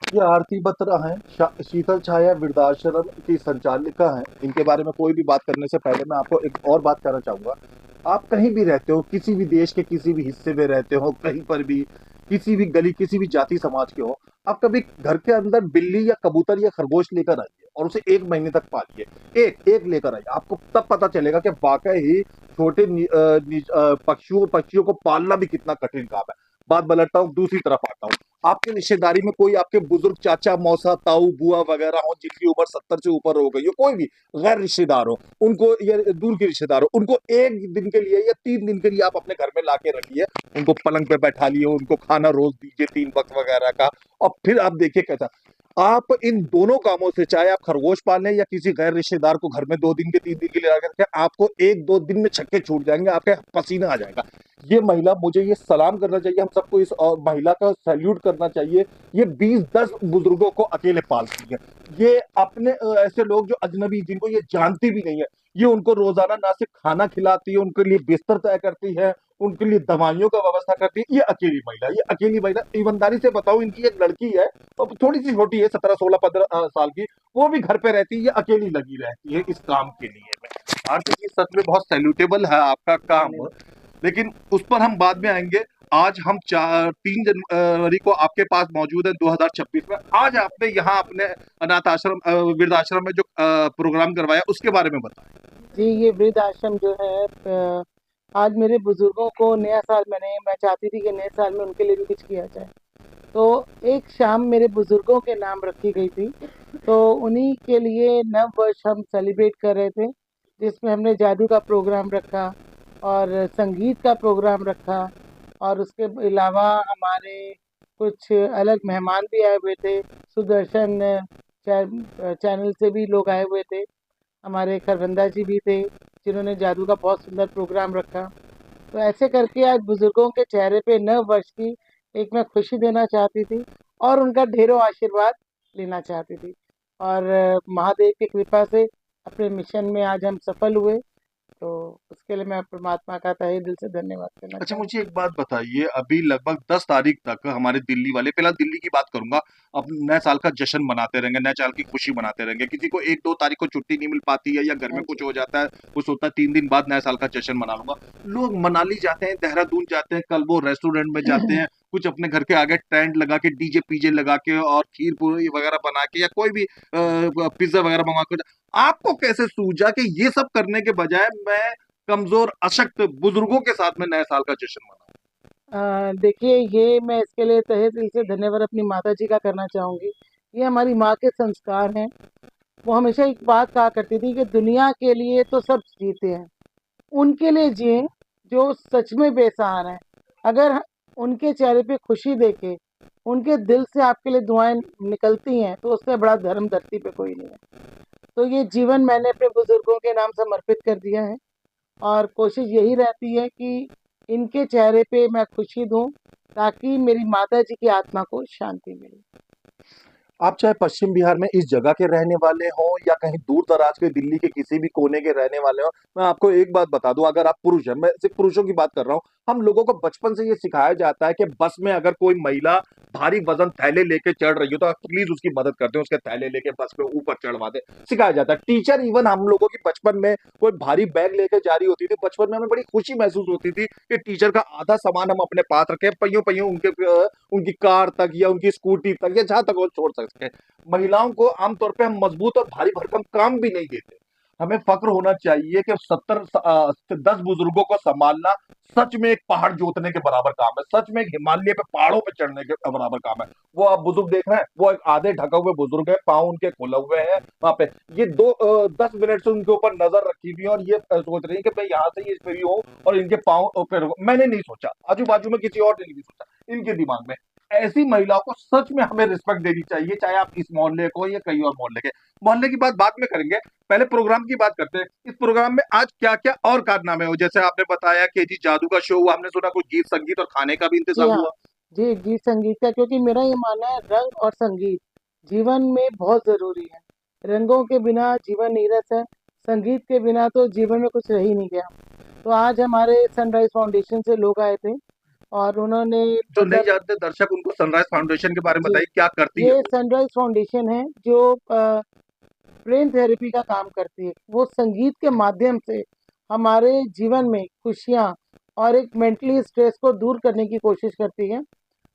ये आरती बत्रा हैं, शीतल छाया वृद्धाश्रम की संचालिका हैं। इनके बारे में कोई भी बात करने से पहले मैं आपको एक और बात कहना चाहूंगा। आप कहीं भी रहते हो, किसी भी देश के किसी भी हिस्से में रहते हो, कहीं पर भी, किसी भी गली, किसी भी जाति समाज के हो, आप कभी घर के अंदर बिल्ली या कबूतर या खरगोश लेकर आइए और उसे 1 महीने तक पालिए। एक एक लेकर आइए, आपको तब पता चलेगा कि वाकई ही छोटे पक्षियों को पालना भी कितना कठिन काम है। बात पलटता हूँ, दूसरी तरफ आता हूँ। आपके रिश्तेदारी में कोई आपके बुजुर्ग चाचा, मौसा, ताऊ, बुआ वगैरह हो, जिनकी उम्र 70 से ऊपर हो गई हो, कोई भी गैर रिश्तेदार हो, उनको, या दूर के रिश्तेदार हो, उनको 1 दिन के लिए या 3 दिन के लिए आप अपने घर में लाके रखिए। उनको पलंग पे बैठा लिए, उनको खाना रोज दीजिए 3 वक्त वगैरह का। और फिर आप देखिए कैसा आप इन दोनों कामों से, चाहे आप खरगोश पालें या किसी गैर रिश्तेदार को घर में 2 दिन के 3 दिन के लिए लाकर के, आपको 1-2 दिन में छक्के छूट जाएंगे, आपके पसीना आ जाएगा। ये महिला, मुझे ये सलाम करना चाहिए, हम सबको इस और महिला का सैल्यूट करना चाहिए। ये 20-10 बुजुर्गों को अकेले पालती है। ये अपने ऐसे लोग जो अजनबी, जिनको ये जानती भी नहीं है, ये उनको रोजाना ना सिर्फ खाना खिलाती है, उनके लिए बिस्तर तय करती है, उनके लिए दवाइयों का व्यवस्था करती है। ये अकेली महिला, ईमानदारी से बताओ, इनकी एक लड़की है और थोड़ी सी छोटी है, 17, 16, 15 साल की, वो भी घर पे रहती है, ये अकेली लगी रहती है इस काम के लिए में। आरती जी, सच में बहुत सैल्यूटेबल है आपका काम। धन्यवाद। लेकिन उस पर हम बाद में आएंगे। आज हम 3 जनवरी को आपके पास मौजूद है 2026 में। आज आपने यहाँ अपने अनाथ आश्रम, वृद्धाश्रम में जो प्रोग्राम करवाया, उसके बारे में बताएं। जी, ये वृद्ध आश्रम जो है, आज मेरे बुजुर्गों को नया साल मैं चाहती थी कि नए साल में उनके लिए भी कुछ किया जाए। तो एक शाम मेरे बुजुर्गों के नाम रखी गई थी। तो उन्हीं के लिए नव वर्ष हम सेलिब्रेट कर रहे थे, जिसमें हमने जादू का प्रोग्राम रखा और संगीत का प्रोग्राम रखा। और उसके अलावा हमारे कुछ अलग मेहमान भी आए हुए थे। सुदर्शन चैनल से भी लोग आए हुए थे। हमारे खरबंदा जी भी थे, जिन्होंने जादू का बहुत सुंदर प्रोग्राम रखा। तो ऐसे करके आज बुजुर्गों के चेहरे पे नव वर्ष की एक मैं खुशी देना चाहती थी और उनका ढेरों आशीर्वाद लेना चाहती थी। और महादेव की कृपा से अपने मिशन में आज हम सफल हुए। तो उसके लिए मैं परमात्मा का तहे दिल से धन्यवाद करना अच्छा, चाहूँगी। मुझे एक बात बताइए, अभी लगभग 10 तारीख तक हमारे दिल्ली वाले, पहला दिल्ली की बात करूंगा, अब नए साल का जश्न मनाते रहेंगे, नए साल की खुशी मनाते रहेंगे। किसी को 1-2 तारीख को छुट्टी नहीं मिल पाती है, या घर हाँ में जी। कुछ हो जाता है, वो सोचता है 3 दिन बाद नए साल का जश्न मना लूंगा। लोग मनाली जाते हैं, देहरादून जाते हैं, कल वो रेस्टोरेंट में जाते हैं, कुछ अपने घर के आगे टेंट लगा के, डीजे पीजे लगा के, और खीर पूरी वगैरह बना के, या कोई भी पिज्जा वगैरह मंगा के। आपको कैसे सूझा कि ये सब करने के बजाय मैं कमजोर अशक्त बुजुर्गों के साथ में नए साल का जश्न मनाऊं? देखिए, ये मैं इसके लिए तहे दिल से धन्यवाद अपनी माता जी का करना चाहूँगी। ये हमारी माँ के संस्कार हैं। वो हमेशा एक बात कहा करती थी कि दुनिया के लिए तो सब जीते हैं, उनके लिए जिए जो सच में बेसहारा हैं। अगर उनके चेहरे पे खुशी देखे, उनके दिल से आपके लिए दुआएं निकलती हैं, तो उससे बड़ा धर्म धरती पे कोई नहीं है। तो ये जीवन मैंने अपने बुजुर्गों के नाम समर्पित कर दिया है और कोशिश यही रहती है कि इनके चेहरे पे मैं खुशी दूं, ताकि मेरी माता जी की आत्मा को शांति मिले। आप चाहे पश्चिम बिहार में इस जगह के रहने वाले हों, या कहीं दूर दराज के दिल्ली के किसी भी कोने के रहने वाले हों, मैं आपको एक बात बता दूं, अगर आप पुरुष हैं, मैं सिर्फ पुरुषों की बात कर रहा हूं, हम लोगों को बचपन से ये सिखाया जाता है कि बस में अगर कोई महिला भारी वजन थैले लेके चढ़ रही हो, तो आप प्लीज उसकी मदद करते हैं, उसके थैले लेके बस में ऊपर चढ़वा दे। सिखाया जाता है, टीचर इवन हम लोगों की बचपन में कोई भारी बैग लेके जा रही होती थी, बचपन में हमें बड़ी खुशी महसूस होती थी कि टीचर का आधा सामान हम अपने पास रखें, पहियों पहियों उनकी कार तक या उनकी स्कूटी तक, या जहां तक वो छोड़ सके। महिलाओं को आमतौर पे हम मजबूत और भारी भरकम काम भी नहीं देते। हमें फक्र होना चाहिए कि 10 बुजुर्गों को संभालना सच में एक पहाड़ जोतने के बराबर काम है, सच में एक हिमालय पे पहाड़ों पे चढ़ने के बराबर काम है। वो आप बुजुर्ग देख रहे हैं, वो एक आधे ढके हुए बुजुर्ग है, पाँव उनके खुले हुए हैं वहां पे। ये 10 मिनट से उनके ऊपर नजर रखी हुई है, और ये सोच रही है कि मैं यहाँ से ये फ्री हूँ और इनके पाँव पे मैंने नहीं सोचा, आजू बाजू में किसी और ने नहीं सोचा, इनके दिमाग में। ऐसी महिलाओं को सच में हमें रिस्पेक्ट देनी चाहिए, चाहे आप इस मोहल्ले को या कहीं और मोहल्ले के। मोहल्ले की बात बाद में करेंगे, पहले प्रोग्राम की बात करते हैं। इस प्रोग्राम में आज क्या क्या और कारनामे हो, जैसे आपने बताया कि जी जादू का शो हुआ, हमने सुना कुछ गीत संगीत और खाने का भी जी इंतजाम हाँ। हुआ। जी, गीत संगीत का, क्योंकि मेरा ये मानना है रंग और संगीत जीवन में बहुत ज़रूरी है। रंगों के बिना जीवन नीरस है, संगीत के बिना तो जीवन में कुछ रह ही नहीं गया। तो आज हमारे सनराइज़ फाउंडेशन से लोग आए थे, और उन्होंने जो नहीं मतलब जानते दर्शक, उनको सनराइज फाउंडेशन के बारे में जी, बताइए, क्या करती है ये वो? सनराइज फाउंडेशन है जो ब्रेन थेरेपी का काम करती है। वो संगीत के माध्यम से हमारे जीवन में खुशियाँ और एक मेंटली स्ट्रेस को दूर करने की कोशिश करती है।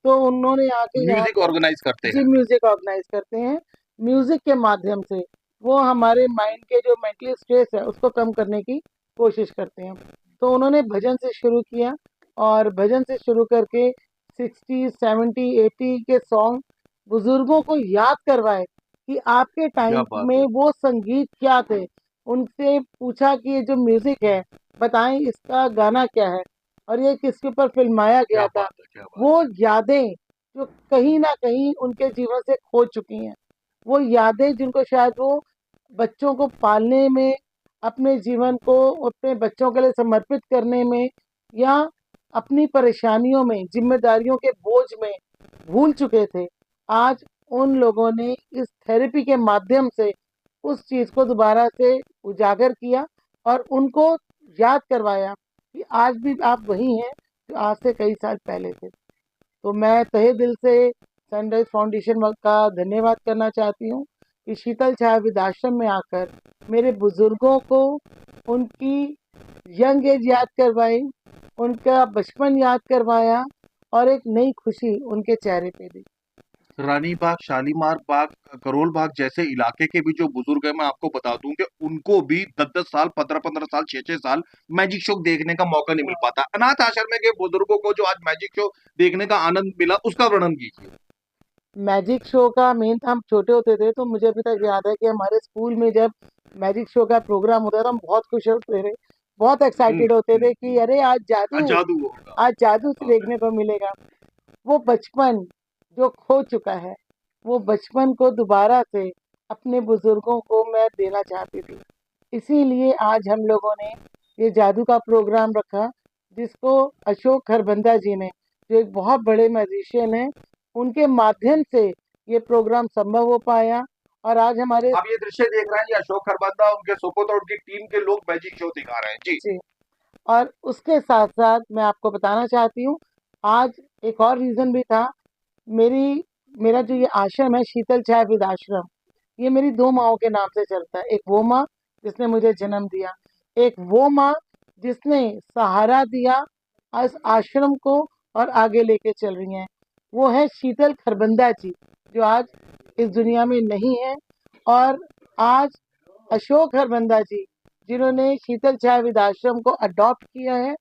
तो उन्होंने आके यहाँ म्यूजिक पर ऑर्गेनाइज करते जी हैं। म्यूजिक ऑर्गेनाइज करते हैं। म्यूजिक के माध्यम से वो हमारे माइंड के जो मेंटली स्ट्रेस है उसको कम करने की कोशिश करते हैं। तो उन्होंने भजन से शुरू किया और भजन से शुरू करके 60, 70, 80 के सॉन्ग बुजुर्गों को याद करवाए कि आपके क्या टाइम बात में है। वो संगीत क्या थे। उनसे पूछा कि ये जो म्यूजिक है बताएं इसका गाना क्या है और ये किसके ऊपर फिल्माया गया क्या था। बात है, क्या बात वो यादें जो कहीं ना कहीं उनके जीवन से खो चुकी हैं, वो यादें जिनको शायद वो बच्चों को पालने में, अपने जीवन को अपने बच्चों के लिए समर्पित करने में या अपनी परेशानियों में, जिम्मेदारियों के बोझ में भूल चुके थे। आज उन लोगों ने इस थेरेपी के माध्यम से उस चीज को दोबारा से उजागर किया और उनको याद करवाया कि आज भी आप वही हैं जो आज से कई साल पहले थे। तो मैं तहे दिल से सनराइज फाउंडेशन का धन्यवाद करना चाहती हूँ कि शीतल छाया वृद्धाश्रम में आकर मेरे बुजुर्गों को उनकी यंग एज याद करवाई, उनका बचपन याद करवाया और एक नई खुशी उनके चेहरे पे दी। रानी बाग, शालीमार बाग, करोल बाग जैसे इलाके के भी जो बुजुर्ग हैं, मैं आपको बता दूं कि उनको भी 10-10 साल, 15-15 साल, 6-6 साल मैजिक शो देखने का मौका नहीं मिल हाँ, पाता। अनाथ आश्रम के बुजुर्गों को जो आज मैजिक शो देखने का आनंद मिला, उसका वर्णन कीजिए। मैजिक शो का मेन था, हम छोटे होते थे तो मुझे अभी तक याद है कि हमारे स्कूल में जब मैजिक शो का प्रोग्राम होता था हम बहुत खुश होते थे, बहुत एक्साइटेड होते थे कि अरे आज जादू, जादू होगा। आज जादू बात है। देखने को मिलेगा। वो बचपन जो खो चुका है, वो बचपन को दोबारा से अपने बुजुर्गों को मैं देना चाहती थी। इसीलिए आज हम लोगों ने ये जादू का प्रोग्राम रखा, जिसको अशोक खरबंदा जी ने, जो एक बहुत बड़े मैजिशियन हैं, उनके माध्यम से ये प्रोग्राम संभव हो पाया। और आज हमारे आप ये दृश्य देख रहे हैं, ये अशोक खरबंदा, उनके सुपुत्र और उनकी टीम के लोग मैजिक शो दिखा रहे हैं जी। जी, और उसके साथ साथ मैं आपको बताना चाहती हूँ, आज एक और रीजन भी था। मेरी मेरा जो ये आश्रम है शीतल छाया वृद्धाश्रम, ये मेरी दो माँओं के नाम से चलता है। एक वो माँ जिसने मुझे जन्म दिया, एक वो माँ जिसने सहारा दिया इस आश्रम को और आगे लेके चल रही हैं। वो है शीतल खरबंदा जी, जो आज इस दुनिया में नहीं है। और आज अशोक खरबंदा जी, जिन्होंने शीतल छाया वृद्धाश्रम को अडॉप्ट किया है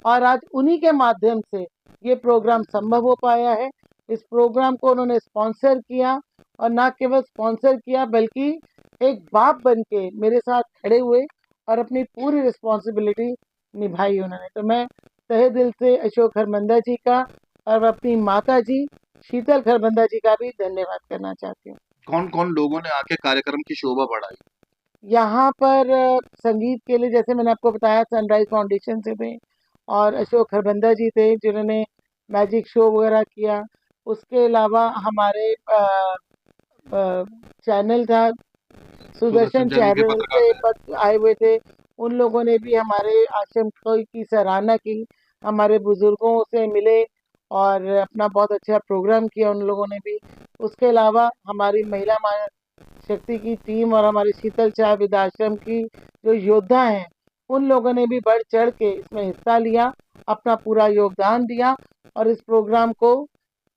और आज उन्हीं के माध्यम से ये प्रोग्राम संभव हो पाया है। इस प्रोग्राम को उन्होंने स्पॉन्सर किया और ना केवल स्पॉन्सर किया बल्कि एक बाप बन के मेरे साथ खड़े हुए और अपनी पूरी रिस्पॉन्सिबिलिटी निभाई उन्होंने। तो मैं तहे दिल से अशोक खरबंदा जी का और अपनी माता जी शीतल खरबंदा जी का भी धन्यवाद करना चाहती हूँ। कौन कौन लोगों ने आके कार्यक्रम की शोभा बढ़ाई? यहाँ पर संगीत के लिए जैसे मैंने आपको बताया सनराइज फाउंडेशन से थे और अशोक खरबंदा जी थे जिन्होंने मैजिक शो वगैरह किया। उसके अलावा हमारे चैनल था, सुदर्शन सुदर्शन चैनल के चैनल पत्रकार से हैं। आए हुए थे। उन लोगों ने भी हमारे आश्रम की सराहना की, हमारे बुजुर्गों से मिले और अपना बहुत अच्छा प्रोग्राम किया उन लोगों ने भी। उसके अलावा हमारी महिला शक्ति की टीम और हमारे शीतल छाया वृद्धाश्रम की जो योद्धा हैं, उन लोगों ने भी बढ़ चढ़ के इसमें हिस्सा लिया, अपना पूरा योगदान दिया और इस प्रोग्राम को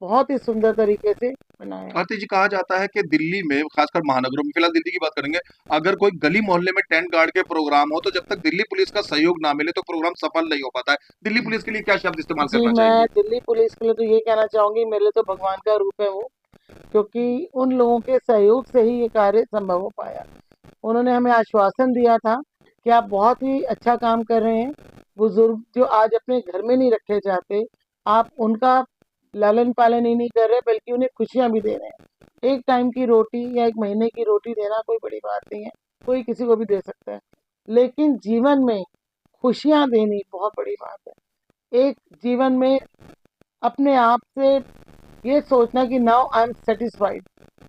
बहुत ही सुंदर तरीके से बनाया। आरती जी, कहा जाता है कि दिल्ली में, खासकर महानगरों में, फिलहाल दिल्ली की बात करेंगे, अगर कोई गली मोहल्ले में टेंट गार्ड के प्रोग्राम हो तो जब तक दिल्ली पुलिस का सहयोग ना मिले तो प्रोग्राम सफल नहीं हो पाता है। दिल्ली पुलिस के लिए क्या शब्द इस्तेमाल जी, करना मैं चाहेंगे? दिल्ली पुलिस के लिए तो ये कहना चाहूंगी, मेरे लिए तो भगवान का रूप है वो, क्योंकि उन लोगों के सहयोग से ही ये कार्य संभव हो पाया। उन्होंने हमें आश्वासन दिया था कि आप बहुत ही अच्छा काम कर रहे हैं। बुजुर्ग जो आज अपने घर में नहीं रखे जाते, आप उनका लालन पालन ही नहीं कर रहे बल्कि उन्हें खुशियां भी दे रहे हैं। एक टाइम की रोटी या एक महीने की रोटी देना कोई बड़ी बात नहीं है, कोई किसी को भी दे सकता है। लेकिन जीवन में खुशियां देनी बहुत बड़ी बात है। एक जीवन में अपने आप से ये सोचना कि नाउ आई एम सेटिस्फाइड,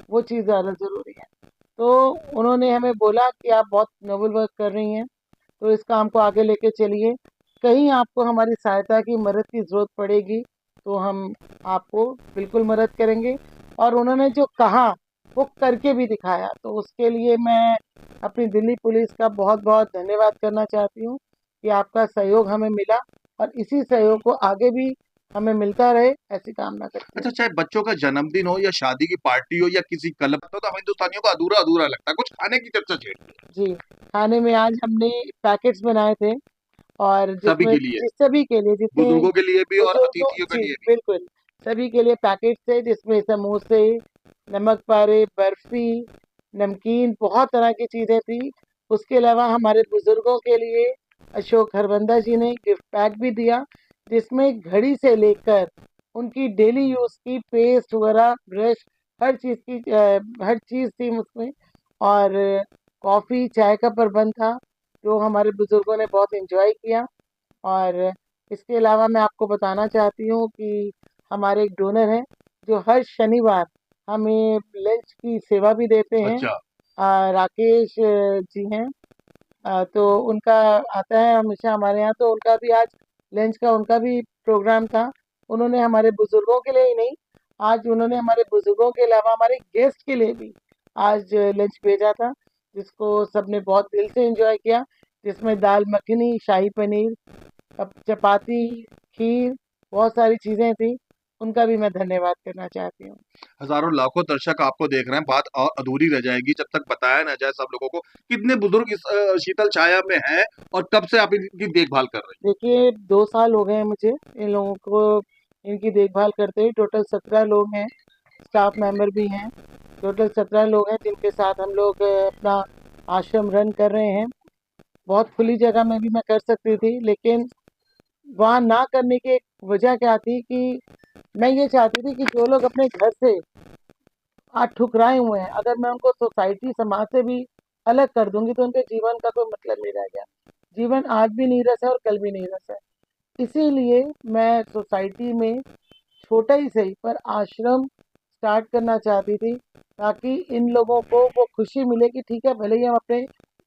वो चीज़ ज़्यादा ज़रूरी है। तो उन्होंने हमें बोला कि आप बहुत नोबल वर्क कर रही हैं, तो इस काम को आगे लेके चलिए। कहीं आपको हमारी सहायता की, मदद की ज़रूरत पड़ेगी तो हम आपको बिल्कुल मदद करेंगे। और उन्होंने जो कहा वो करके भी दिखाया, तो उसके लिए मैं अपनी दिल्ली पुलिस का बहुत बहुत धन्यवाद करना चाहती हूँ कि आपका सहयोग हमें मिला, और इसी सहयोग को आगे भी हमें मिलता रहे, ऐसी कामना करती अच्छा, हूँ। चाहे बच्चों का जन्मदिन हो या शादी की पार्टी हो या किसी क्लब हो, तो हम हिंदुस्तानियों को अधूरा अधूरा लगता है। कुछ खाने की चर्चा छेड़ दी जी, खाने में आज हमने पैकेट्स बनाए थे, और सभी जिसमें के लिए, जिस सभी के लिए, जितने बुजुर्गों के लिए भी और बुजुर्गों, अतिथियों के जी लिए भी। बिल्कुल, सभी के लिए पैकेट्स थे, जिसमें समोसे, नमक पारे, बर्फी, नमकीन, बहुत तरह की चीजें थी। उसके अलावा हमारे बुजुर्गों के लिए अशोक हरबंदा जी ने गिफ्ट पैक भी दिया, जिसमें घड़ी से लेकर उनकी डेली यूज की पेस्ट वगैरह, ब्रश, हर चीज थी उसमें। और कॉफी चाय का प्रबंध था, जो हमारे बुजुर्गों ने बहुत एंजॉय किया। और इसके अलावा मैं आपको बताना चाहती हूँ कि हमारे एक डोनर हैं, जो हर शनिवार हमें लंच की सेवा भी देते हैं। अच्छा। राकेश जी हैं, तो उनका आता है हमेशा हमारे यहाँ, तो उनका भी आज लंच का उनका भी प्रोग्राम था। उन्होंने हमारे बुजुर्गों के लिए ही नहीं, आज उन्होंने हमारे बुजुर्गों के अलावा हमारे गेस्ट के लिए भी आज लंच भेजा था, जिसको सबने बहुत दिल से एंजॉय किया, जिसमें दाल मखनी, शाही पनीर, अब चपाती, खीर, बहुत सारी चीजें थी। उनका भी मैं धन्यवाद करना चाहती हूँ। हजारों लाखों दर्शक आपको देख रहे हैं, बात और अधूरी रह जाएगी जब तक बताया ना जाए सब लोगों को कितने बुजुर्ग इस शीतल छाया में हैं और कब से आप इनकी देखभाल कर रही देखिए, 2 साल हो गए हैं मुझे इन लोगों को इनकी देखभाल करते हुए। टोटल 17 लोग हैं, स्टाफ मेंबर भी हैं। टोटल 17 लोग हैं, जिनके साथ हम लोग अपना आश्रम रन कर रहे हैं। बहुत खुली जगह में भी मैं कर सकती थी, लेकिन वहाँ ना करने की एक वजह क्या थी कि मैं ये चाहती थी कि जो लोग अपने घर से आज ठुकराए हुए हैं, अगर मैं उनको सोसाइटी, समाज से भी अलग कर दूंगी, तो उनके जीवन का कोई मतलब नहीं रह गया। जीवन आज भी नीरस है और कल भी नीरस है। इसीलिए मैं सोसाइटी में छोटा ही सही पर आश्रम स्टार्ट करना चाहती थी, ताकि इन लोगों को वो खुशी मिले कि ठीक है, भले ही हम अपने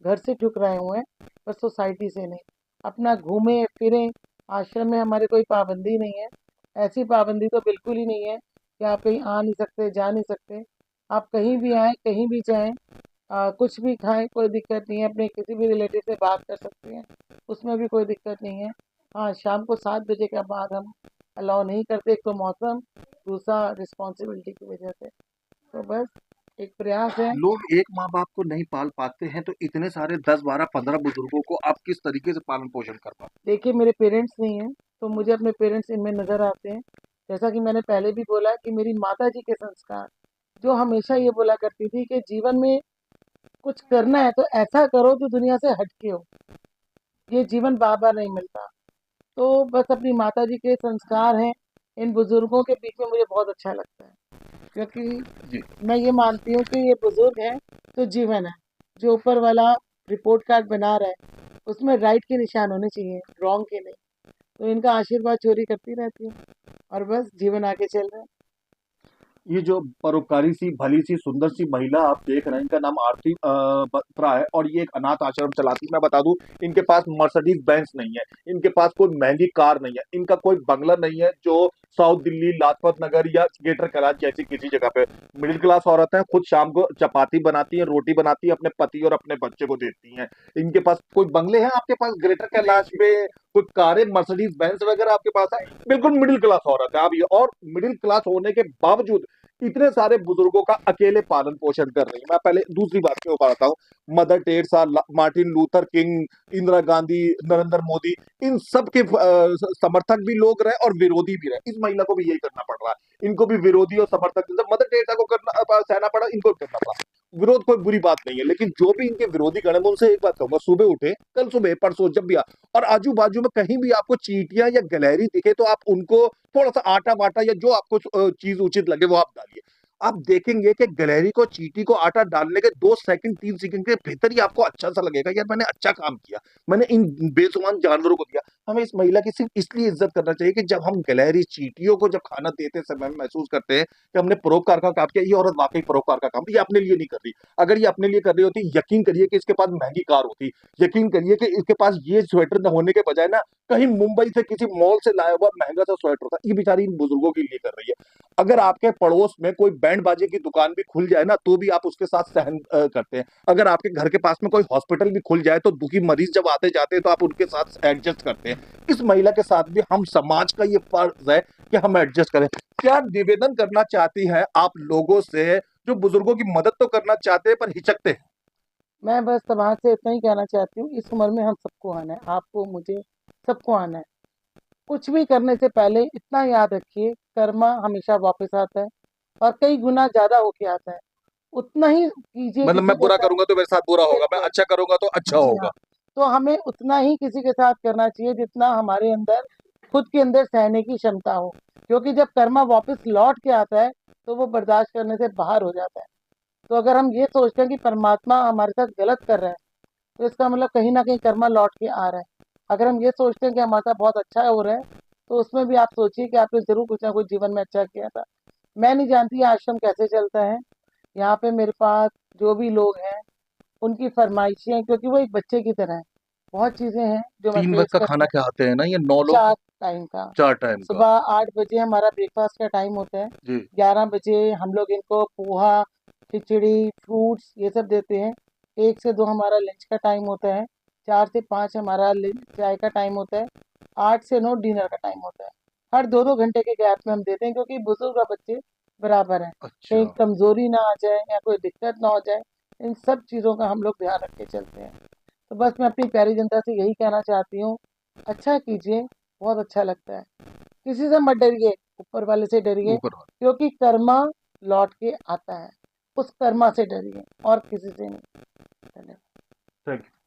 घर से ठुकराए हुए हैं, पर सोसाइटी से नहीं। अपना घूमें फिरें, आश्रम में हमारे कोई पाबंदी नहीं है। ऐसी पाबंदी तो बिल्कुल ही नहीं है कि आप कहीं आ नहीं सकते, जा नहीं सकते। आप कहीं भी आएँ, कहीं भी जाएँ, कुछ भी खाएँ, कोई दिक्कत नहीं है। अपने किसी भी रिलेटिव से बात कर सकते हैं, उसमें भी कोई दिक्कत नहीं है। हाँ, शाम को 7 बजे के बाद हम अलाउ नहीं करते, एक तो मौसम, दूसरा रिस्पॉन्सिबिलिटी की वजह से। तो बस एक प्रयास है। लोग एक माँ बाप को नहीं पाल पाते हैं, तो इतने सारे 10 12 15 बुजुर्गों को आप किस तरीके से पालन पोषण कर पाते देखिए, मेरे पेरेंट्स नहीं हैं, तो मुझे अपने पेरेंट्स इनमें नज़र आते हैं। जैसा कि मैंने पहले भी बोला कि मेरी माता जी के संस्कार, जो हमेशा ये बोला करती थी कि जीवन में कुछ करना है तो ऐसा करो जो दुनिया से हटके हो, ये जीवन बार बार नहीं मिलता। तो बस अपनी माता जी के संस्कार हैं, इन बुजुर्गों के बीच में मुझे बहुत अच्छा लगता है, क्योंकि जी। मैं ये मानती हूँ कि ये बुजुर्ग हैं तो जीवन है। जो ऊपर वाला रिपोर्ट कार्ड बना रहा है, उसमें राइट के निशान होने चाहिए, रॉन्ग के नहीं। तो इनका आशीर्वाद चोरी करती रहती हूँ, और बस जीवन आगे चल रहा है। ये जो परोपकारी सी भली सी सुंदर सी महिला आप देख रहे हैं, इनका नाम आरती बत्रा है और ये एक अनाथ आश्रम चलाती है। मैं बता दूं, इनके पास मर्सिडीज बेंज नहीं है, इनके पास कोई महंगी कार नहीं है, इनका कोई बंगला नहीं है जो साउथ दिल्ली, लाजपत नगर या ग्रेटर कैलाश जैसी किसी जगह पे। मिडिल क्लास औरत है, खुद शाम को चपाती बनाती है, रोटी बनाती है, अपने पति और अपने बच्चे को देती हैं। इनके पास कोई बंगले हैं आपके पास ग्रेटर कैलाश में, कोई कारें मर्सिडीज बेंज वगैरह आपके पास है? बिल्कुल मिडिल क्लास औरत है आप ये, और मिडिल क्लास होने के बावजूद इतने सारे बुजुर्गों का अकेले पालन पोषण कर रही है। मैं पहले दूसरी बात पे बताता हूँ, Mother Teresa, Martin Luther King, Indira Gandhi, Narendra Modi, इन सब के समर्थक भी लोग रहे और विरोधी भी रहे। इस महिला को भी यही करना पड़ रहा है, इनको भी विरोधी और समर्थक, जब मदर टेरेसा को करना सहना पड़ा, इनको भी करना पड़ा। विरोध कोई बुरी बात नहीं है, लेकिन जो भी इनके विरोधी गण है, मैं उनसे एक बात कहूंगा, सुबह उठे, कल सुबह परसों जब भी और आजू बाजू में कहीं भी आपको चींटियां या गिलहरी दिखे, तो आप उनको थोड़ा सा आटा वाटा या जो आपको चीज उचित लगे वो आप डालिए। आप देखेंगे कि गिलहरी को, चींटी को आटा डालने के 2 सेकंड 3 सेकंड के भीतर ही आपको अच्छा सा लगेगा, यार मैंने अच्छा काम किया, मैंने इन बेजुबान जानवरों को दिया। हमें इस महिला की सिर्फ इसलिए इज्जत करना चाहिए कि जब हम गिलहरी, चींटियों को जब खाना देते समय महसूस करते हैं कि हमने परोपकार का काम किया। ये औरत वाकई परोपकार का काम, ये अपने लिए नहीं कर रही। अगर ये अपने लिए कर रही होती, यकीन करिए कि इसके पास महंगी कार होती, यकीन करिए कि इसके पास ये स्वेटर न होने के बजाय ना कहीं मुंबई से किसी मॉल से लाया हुआ महंगा सा स्वेटर था। ये बेचारी इन बुजुर्गों के लिए कर रही है। अगर आपके पड़ोस में कोई बैंड बाजे की दुकान भी खुल जाए ना, तो भी आप उसके साथ सहन करते हैं। अगर आपके घर के पास में कोई हॉस्पिटल भी खुल जाए, तो दुखी मरीज जब आते जाते हैं तो आप उनके साथ एडजस्ट करते हैं। इस महिला के साथ भी हम समाज का ये फर्ज है कि हम एडजस्ट करें। क्या निवेदन करना चाहती हैं आप लोगों से जो बुजुर्गों की मदद तो करना चाहते हैं पर हिचकते हैं? मैं बस समाज से इतना ही कहना चाहती हूँ, इस उम्र में हम सबको आना है, आपको, मुझे, सबको आना है। कुछ भी करने से पहले इतना याद रखिए, कर्मा हमेशा वापस आता है और कई गुना ज्यादा होके आता है। उतना ही कीजिए मतलब किसी मैं के बुरा साथ। करूंगा तो मेरे साथ बुरा होगा, मैं बिल्कुल। अच्छा करूंगा तो अच्छा जी होगा। हाँ। तो हमें उतना ही किसी के साथ करना चाहिए जितना हमारे अंदर, खुद के अंदर सहने की क्षमता हो। क्योंकि जब कर्मा वापस लौट के आता है तो वो बर्दाश्त करने से बाहर हो जाता है। तो अगर हम ये सोचते हैं कि परमात्मा हमारे साथ गलत कर रहा है, तो इसका मतलब कहीं ना कहीं कर्मा लौट के आ रहा है। अगर हम ये सोचते हैं कि हमारे साथ बहुत अच्छा हो रहा है, तो उसमें भी आप सोचिए कि आपने जरूर कुछ ना कुछ जीवन में अच्छा किया था। मैं नहीं जानती ये आश्रम कैसे चलता है। यहाँ पे मेरे पास जो भी लोग हैं, उनकी फरमाइशें, क्योंकि वो एक बच्चे की तरह है, बहुत चीजें हैं जो मैं 3 वक्त फेस का करती खाना हूँ। खाते हैं ना ये 9 लोग? 4 टाइम का। 4 टाइम का। सुबह 8 बजे हमारा ब्रेकफास्ट का टाइम होता है। जी। 11 बजे हम लोग इनको पोहा, खिचड़ी, फ्रूट्स ये सब देते हैं। 1 से 2 हमारा लंच का टाइम होता है। 4 से 5 हमारा चाय का टाइम होता है। 8 से 9 डिनर का टाइम होता है। हर 2-2 घंटे के गैप में हम देते हैं, क्योंकि बुजुर्ग और बच्चे बराबर हैं। अच्छा। कहीं कमजोरी ना आ जाए या कोई दिक्कत ना हो जाए, इन सब चीज़ों का हम लोग ध्यान रख के चलते हैं। तो बस मैं अपनी प्यारी जनता से यही कहना चाहती हूँ, अच्छा कीजिए, बहुत अच्छा लगता है। किसी से मत डरिए, ऊपर वाले से डरिए, ऊपर वाला। क्योंकि कर्मा लौट के आता है। उस कर्मा से डरिए और किसी से नहीं। धन्यवाद। Thank you.